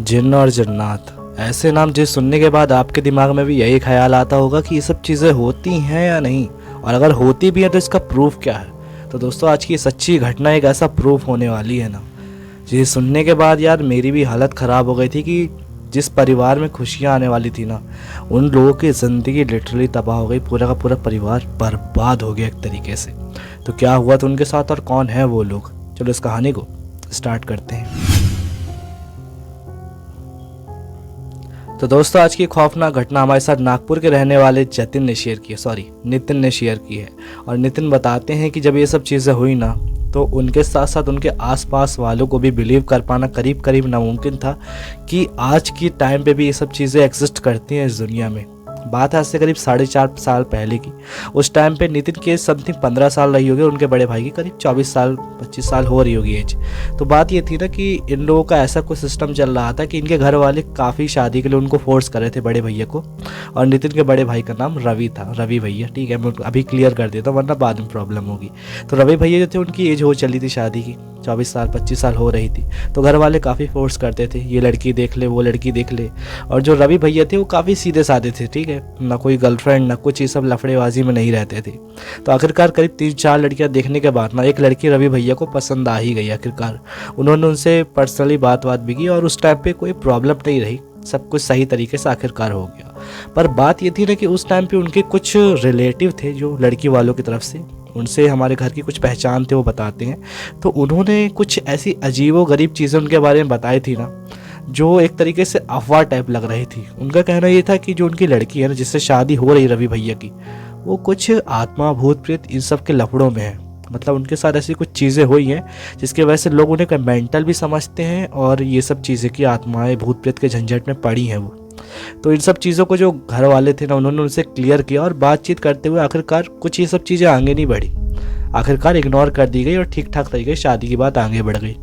जिन्न और जन्नात, ऐसे नाम जिस सुनने के बाद आपके दिमाग में भी यही ख्याल आता होगा कि ये सब चीज़ें होती हैं या नहीं, और अगर होती भी हैं तो इसका प्रूफ क्या है। तो दोस्तों, आज की सच्ची घटना एक ऐसा प्रूफ होने वाली है ना, जिसे सुनने के बाद यार मेरी भी हालत ख़राब हो गई थी कि जिस परिवार में खुशियाँ आने वाली थी ना, उन लोगों की ज़िंदगी लिटरली तबाह हो गई। पूरा का पूरा परिवार बर्बाद हो गया एक तरीके से। तो क्या हुआ था उनके साथ और कौन है वो लोग, चलो इस कहानी को स्टार्ट करते हैं। तो दोस्तों, आज की खौफनाक घटना हमारे साथ नागपुर के रहने वाले नितिन ने शेयर की है। और नितिन बताते हैं कि जब ये सब चीज़ें हुई ना, तो उनके साथ साथ उनके आसपास वालों को भी बिलीव कर पाना करीब करीब नामुमकिन था कि आज की टाइम पे भी ये सब चीज़ें एग्जिस्ट करती हैं इस दुनिया में। बात है आज से करीब 4.5 साल पहले की। उस टाइम पे नितिन की एज समथिंग 15 साल रही होगी, उनके बड़े भाई की करीब 25 साल हो रही होगी एज। तो बात ये थी ना कि इन लोगों का ऐसा कुछ सिस्टम चल रहा था कि इनके घर वाले काफ़ी शादी के लिए उनको फोर्स कर रहे थे, बड़े भैया को। और नितिन के बड़े भाई का नाम रवि था, रवि भैया, ठीक है, मैं अभी क्लियर कर देता हूँ वरना बाद में प्रॉब्लम होगी। तो रवि भैया जो थे, उनकी एज हो चली थी शादी की, 25 साल हो रही थी। तो घर वाले काफ़ी फोर्स करते थे, ये लड़की देख ले, वो लड़की देख ले। और जो रवि भैया थे वो काफ़ी सीधे साधे थे, ठीक है, ना कोई गर्लफ्रेंड ना कुछ, ये सब लफड़ेबाजी में नहीं रहते थे। तो आखिरकार करीब 3-4 लड़कियां देखने के बाद ना एक लड़की रवि भैया को पसंद आ ही गई। आखिरकार उन्होंने उनसे पर्सनली बात भी की और उस टाइम पे कोई प्रॉब्लम नहीं रही, सब कुछ सही तरीके से आखिरकार हो गया। पर बात ये थी ना कि उस टाइम पे उनके कुछ रिलेटिव थे जो लड़की वालों की तरफ से, उनसे हमारे घर की कुछ पहचान थे, वो बताते हैं। तो उन्होंने कुछ ऐसी अजीबो गरीब चीज़ें उनके बारे में बताई थी ना, जो एक तरीके से अफवाह टाइप लग रही थी। उनका कहना ये था कि जो उनकी लड़की है ना, जिससे शादी हो रही रवि भैया की, वो कुछ आत्मा भूत प्रेत इन सब के लफड़ों में है। मतलब उनके साथ ऐसी कुछ चीज़ें हुई हैं जिसकी वजह से लोग उन्हें मेंटल भी समझते हैं, और ये सब चीज़ें की आत्माएं भूत प्रेत के झंझट में पड़ी हैं वो। तो इन सब चीज़ों को जो घर वाले थे ना, उन्होंने उनसे क्लियर किया और बातचीत करते हुए आखिरकार कुछ ये सब चीज़ें आगे नहीं बढ़ी, आखिरकार इग्नोर कर दी गई और ठीक ठाक तरीके से शादी की बात आगे बढ़ गई।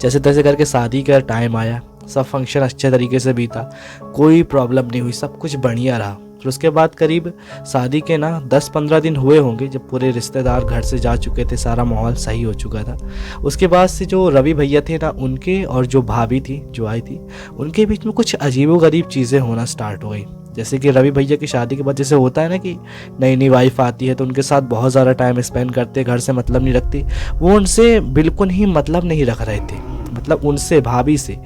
जैसे तैसे करके शादी का टाइम आया, सब फंक्शन अच्छे तरीके से बीता, कोई प्रॉब्लम नहीं हुई, सब कुछ बढ़िया रहा। फिर उसके बाद करीब शादी के ना 10-15 दिन हुए होंगे, जब पूरे रिश्तेदार घर से जा चुके थे, सारा माहौल सही हो चुका था। उसके बाद से जो रवि भैया थे ना, उनके और जो भाभी थी जो आई थी, उनके बीच में कुछ अजीबोगरीब चीज़ें होना स्टार्ट हो गई। जैसे कि रवि भैया की शादी के बाद जैसे होता है ना कि नई नई वाइफ आती है तो उनके साथ बहुत ज़्यादा टाइम स्पेंड करते, घर से मतलब नहीं रखती, वो उनसे बिल्कुल ही मतलब नहीं रख रहे थे। मतलब उनसे, भाभी से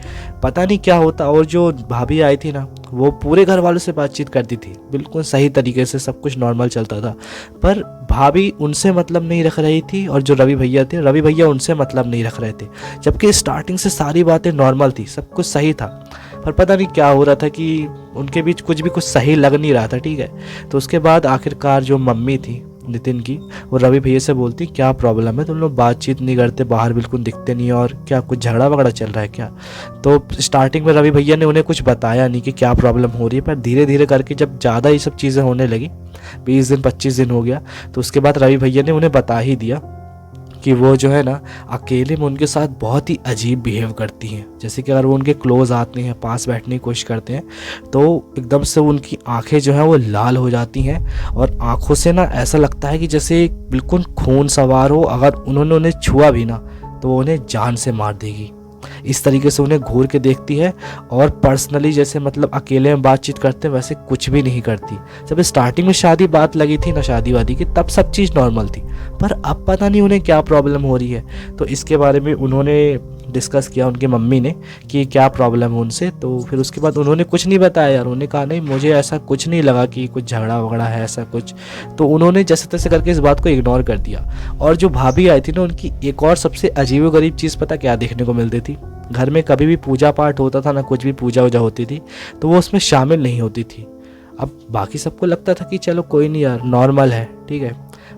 पता नहीं क्या होता। और जो भाभी आई थी ना, वो पूरे घर वालों से बातचीत करती थी, बिल्कुल सही तरीके से सब कुछ नॉर्मल चलता था, पर भाभी उनसे मतलब नहीं रख रही थी। और जो रवि भैया थे, रवि भैया उनसे मतलब नहीं रख रहे थे, जबकि स्टार्टिंग से सारी बातें नॉर्मल थी, सब कुछ सही था। पर पता नहीं क्या हो रहा था कि उनके बीच कुछ सही लग नहीं रहा था, ठीक है। तो उसके बाद आखिरकार जो मम्मी थी नितिन की, वो रवि भैया से बोलती क्या प्रॉब्लम है, तुम लोग बातचीत नहीं करते, बाहर बिल्कुल दिखते नहीं, और क्या कुछ झगड़ा वगड़ा चल रहा है क्या। तो स्टार्टिंग में रवि भैया ने उन्हें कुछ बताया नहीं कि क्या प्रॉब्लम हो रही है, पर धीरे धीरे करके जब ज़्यादा ये सब चीज़ें होने लगी, 20 दिन 25 दिन हो गया, तो उसके बाद रवि भैया ने उन्हें बता ही दिया कि वो जो है ना, अकेले में उनके साथ बहुत ही अजीब बिहेव करती हैं। जैसे कि अगर वो उनके क्लोज आते हैं, पास बैठने की कोशिश करते हैं, तो एकदम से उनकी आंखें जो हैं वो लाल हो जाती हैं, और आंखों से ना ऐसा लगता है कि जैसे बिल्कुल खून सवार हो। अगर उन्होंने उन्हें छुआ भी ना, तो वो उन्हें जान से मार देगी। इस तरीके से उन्हें घूर के देखती है, और पर्सनली जैसे मतलब अकेले में बातचीत करते हैं वैसे कुछ भी नहीं करती। जब स्टार्टिंग में शादी बात लगी थी ना, शादी वादी की, तब सब चीज़ नॉर्मल थी, पर अब पता नहीं उन्हें क्या प्रॉब्लम हो रही है। तो इसके बारे में उन्होंने डिस्कस किया उनकी मम्मी ने कि क्या प्रॉब्लम है उनसे। तो फिर उसके बाद उन्होंने कुछ नहीं बताया यार, उन्होंने कहा नहीं मुझे ऐसा कुछ नहीं लगा कि कुछ झगड़ा वगड़ा है ऐसा कुछ। तो उन्होंने जैसे तैसे करके इस बात को इग्नोर कर दिया। और जो भाभी आई थी ना, उनकी एक और सबसे अजीबोगरीब चीज़ पता क्या देखने को मिलती थी, घर में कभी भी पूजा पाठ होता था ना, कुछ भी पूजा वूजा होती थी, तो वो उसमें शामिल नहीं होती थी। अब बाकी सबको लगता था कि चलो कोई नहीं यार, नॉर्मल है, ठीक है,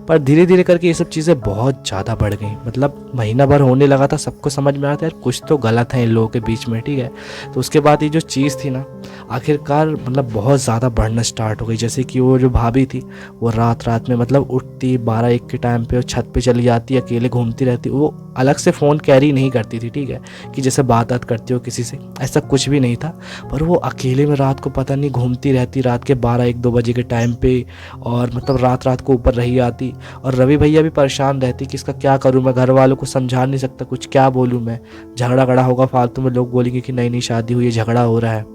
पर धीरे धीरे करके ये सब चीज़ें बहुत ज़्यादा बढ़ गई। मतलब महीना भर होने लगा था, सबको समझ में आया था यार कुछ तो गलत है इन लोगों के बीच में, ठीक है। तो उसके बाद ये जो चीज़ थी ना, आखिरकार मतलब बहुत ज़्यादा बढ़ना स्टार्ट हो गई। जैसे कि वो जो भाभी थी वो रात रात में मतलब उठती 12-1 के टाइम पे और छत पे चली जाती, अकेले घूमती रहती। वो अलग से फ़ोन कैरी नहीं करती थी, ठीक है, कि जैसे बात करती हो किसी से, ऐसा कुछ भी नहीं था। पर वो अकेले में रात को पता नहीं घूमती रहती रात के 12-1-2 बजे के टाइम पे, और मतलब रात रात को ऊपर रही आती। और रवि भैया भी परेशान रहती कि इसका क्या करूँ मैं, घर वालों को समझा नहीं सकता कुछ, क्या बोलूँ मैं, झगड़ा गड़ा होगा फालतू में, लोग बोलेंगे कि नई नई शादी हुई है, झगड़ा हो रहा है।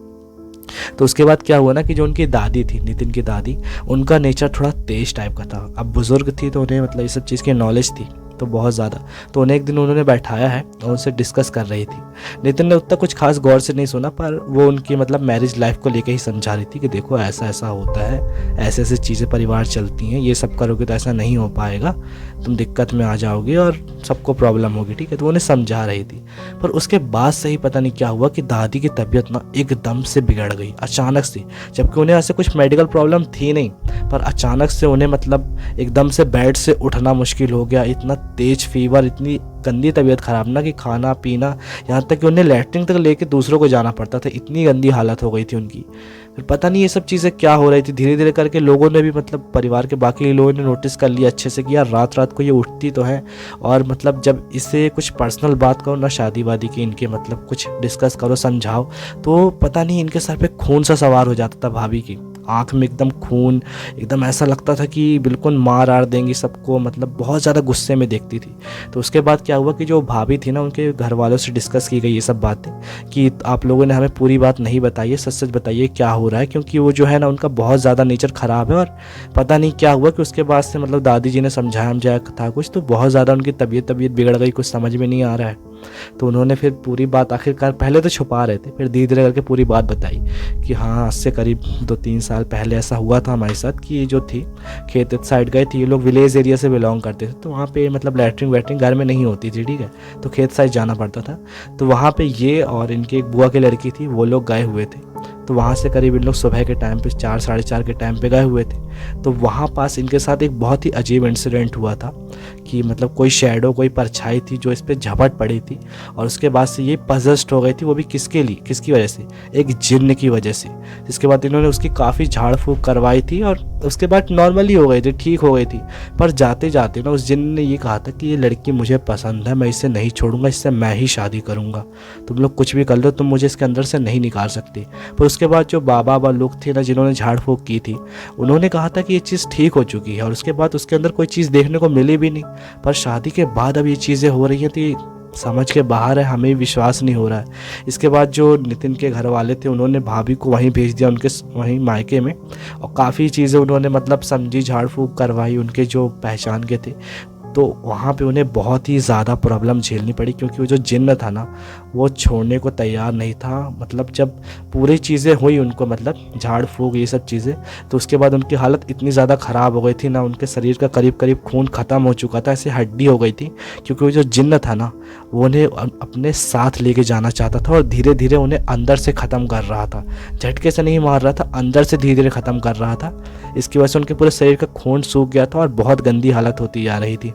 तो उसके बाद क्या हुआ ना कि जो उनकी दादी थी, नितिन की दादी, उनका नेचर थोड़ा तेज टाइप का था। अब बुज़ुर्ग थी तो उन्हें मतलब ये सब चीज़ की नॉलेज थी तो बहुत ज़्यादा। तो उन्हें एक दिन उन्होंने बैठाया है और उनसे डिस्कस कर रही थी। नितिन ने उतना कुछ खास गौर से नहीं सुना, पर वो उनकी मतलब मैरिज लाइफ को लेके ही समझा रही थी कि देखो ऐसा ऐसा होता है, ऐसे ऐसे चीज़ें परिवार चलती हैं, ये सब करोगे तो ऐसा नहीं हो पाएगा, तुम दिक्कत में आ जाओगे और सबको प्रॉब्लम होगी, ठीक है। तो उन्हें समझा रही थी। पर उसके बाद से ही पता नहीं क्या हुआ कि दादी की तबीयत ना एकदम से बिगड़ गई अचानक से, जबकि उन्हें ऐसे कुछ मेडिकल प्रॉब्लम थी नहीं, पर अचानक से उन्हें मतलब एकदम से बेड से उठना मुश्किल हो गया, इतना तेज फीवर, इतनी गंदी तबीयत ख़राब ना कि खाना पीना, यहाँ तक कि उन्हें लैट्रिन तक लेके दूसरों को जाना पड़ता था, इतनी गंदी हालत हो गई थी उनकी। फिर पता नहीं ये सब चीज़ें क्या हो रही थी, धीरे धीरे करके लोगों ने भी मतलब परिवार के बाकी लोगों ने नोटिस कर लिया अच्छे से कि यार रात रात को ये उठती तो है, और मतलब जब इससे कुछ पर्सनल बात करो ना, शादी वादी की इनके मतलब कुछ डिस्कस करो, समझाओ, तो पता नहीं इनके सर पे खून सा सवार हो जाता था। भाभी की आँख में एकदम खून, एकदम ऐसा लगता था कि बिल्कुल मार आर देंगी सबको, मतलब बहुत ज़्यादा गुस्से में देखती थी। तो उसके बाद क्या हुआ कि जो भाभी थी ना, उनके घर वालों से डिस्कस की गई ये सब बातें कि आप लोगों ने हमें पूरी बात नहीं बताई है, सच सच बताइए क्या हो रहा है, क्योंकि वो जो है ना उनका बहुत ज़्यादा नेचर ख़राब है। और पता नहीं क्या हुआ कि उसके बाद से मतलब दादी जी ने समझाया था कुछ, तो बहुत ज़्यादा उनकी तबीयत बिगड़ गई, कुछ समझ में नहीं आ रहा है। तो उन्होंने फिर पूरी बात आखिरकार, पहले तो छुपा रहे थे, फिर धीरे धीरे करके पूरी बात बताई कि हाँ आज से करीब 2-3 साल पहले ऐसा हुआ था हमारे साथ कि ये जो थी खेत साइड गए थे, ये लोग विलेज एरिया से बिलोंग करते थे, तो वहाँ पे मतलब लैट्रिन वैट्रिन घर में नहीं होती थी, ठीक है, तो खेत साइड जाना पड़ता था। तो वहाँ पे ये और इनकी एक बुआ की लड़की थी, वो लोग गए हुए थे। तो वहाँ से करीब इन लोग सुबह के टाइम पे 4-4:30 के टाइम पे गए हुए थे। तो वहाँ पास इनके साथ एक बहुत ही अजीब इंसिडेंट हुआ था कि मतलब कोई शैडो, कोई परछाई थी जो इस पर झपट पड़ी थी, और उसके बाद से ये पजेस्ड हो गई थी। वो भी किसके लिए, किसकी वजह से, एक जिन्न की वजह से। जिसके बाद इन्होंने उसकी काफ़ी झाड़ फूँक करवाई थी और उसके बाद नॉर्मली हो गई थी, ठीक हो गई थी। पर जाते जाते ना उस जिन्न ने ये कहा था कि ये लड़की मुझे पसंद है, मैं इसे नहीं छोड़ूंगा, इससे मैं ही शादी करूंगा, तुम लोग कुछ भी कर लो, तुम मुझे इसके अंदर से नहीं निकाल सकते। पर उसके बाद जो बाबा लोग थे ना, जिन्होंने झाड़ फूँक की थी, उन्होंने कहा था कि ये चीज़ ठीक हो चुकी है, और उसके बाद उसके अंदर कोई चीज़ देखने को मिली भी नहीं। पर शादी के बाद अब ये चीज़ें हो रही हैं तो ये समझ के बाहर है, हमें विश्वास नहीं हो रहा है। इसके बाद जो नितिन के घर वाले थे, उन्होंने भाभी को वहीं भेज दिया, उनके वहीं मायके में, और काफ़ी चीज़ें उन्होंने मतलब समझी, झाड़ फूँक करवाई उनके जो पहचान के थे। तो वहाँ पे उन्हें बहुत ही ज़्यादा प्रॉब्लम झेलनी पड़ी, क्योंकि वो जो जिन्न था ना वो छोड़ने को तैयार नहीं था। मतलब जब पूरी चीज़ें हुई उनको, मतलब झाड़ फूँक ये सब चीज़ें, तो उसके बाद उनकी हालत इतनी ज़्यादा ख़राब हो गई थी ना, उनके शरीर का करीब करीब खून ख़त्म हो चुका था, ऐसे हड्डी हो गई थी। क्योंकि वो जो जिन्न था ना वो उन्हें अपने साथ लेके जाना चाहता था, और धीरे धीरे उन्हें अंदर से ख़त्म कर रहा था, झटके से नहीं मार रहा था, अंदर से धीरे धीरे ख़त्म कर रहा था। इसकी वजह से उनके पूरे शरीर का खून सूख गया था और बहुत गंदी हालत होती जा रही थी।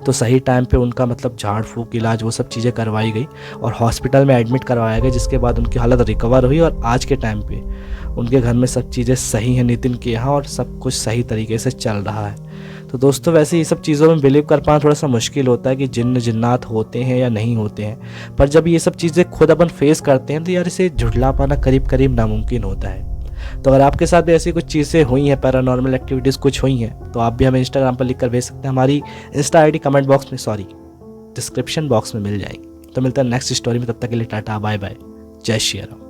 तो सही टाइम पे उनका मतलब झाड़ फूँक, इलाज, वो सब चीज़ें करवाई गई और हॉस्पिटल में एडमिट करवाया गया, जिसके बाद उनकी हालत रिकवर हुई, और आज के टाइम पे उनके घर में सब चीज़ें सही हैं नितिन के यहाँ, और सब कुछ सही तरीके से चल रहा है। तो दोस्तों वैसे ये सब चीज़ों में बिलीव कर पाना थोड़ा सा मुश्किल होता है कि जिन्न जिन्नात होते हैं या नहीं होते हैं, पर जब ये सब चीज़ें खुद अपन फेस करते हैं तो यार इसे झुठला पाना करीब करीब नामुमकिन होता है। तो अगर आपके साथ भी ऐसी कुछ चीज़ें हुई हैं, पैरानॉर्मल एक्टिविटीज़ कुछ हुई हैं, तो आप भी हमें इंस्टाग्राम पर लिख कर भेज सकते हैं। हमारी इंस्टा आईडी कमेंट बॉक्स में, डिस्क्रिप्शन बॉक्स में मिल जाएगी। तो मिलता है नेक्स्ट स्टोरी में, तब तक के लिए टाटा बाय बाय, जय श्री राम।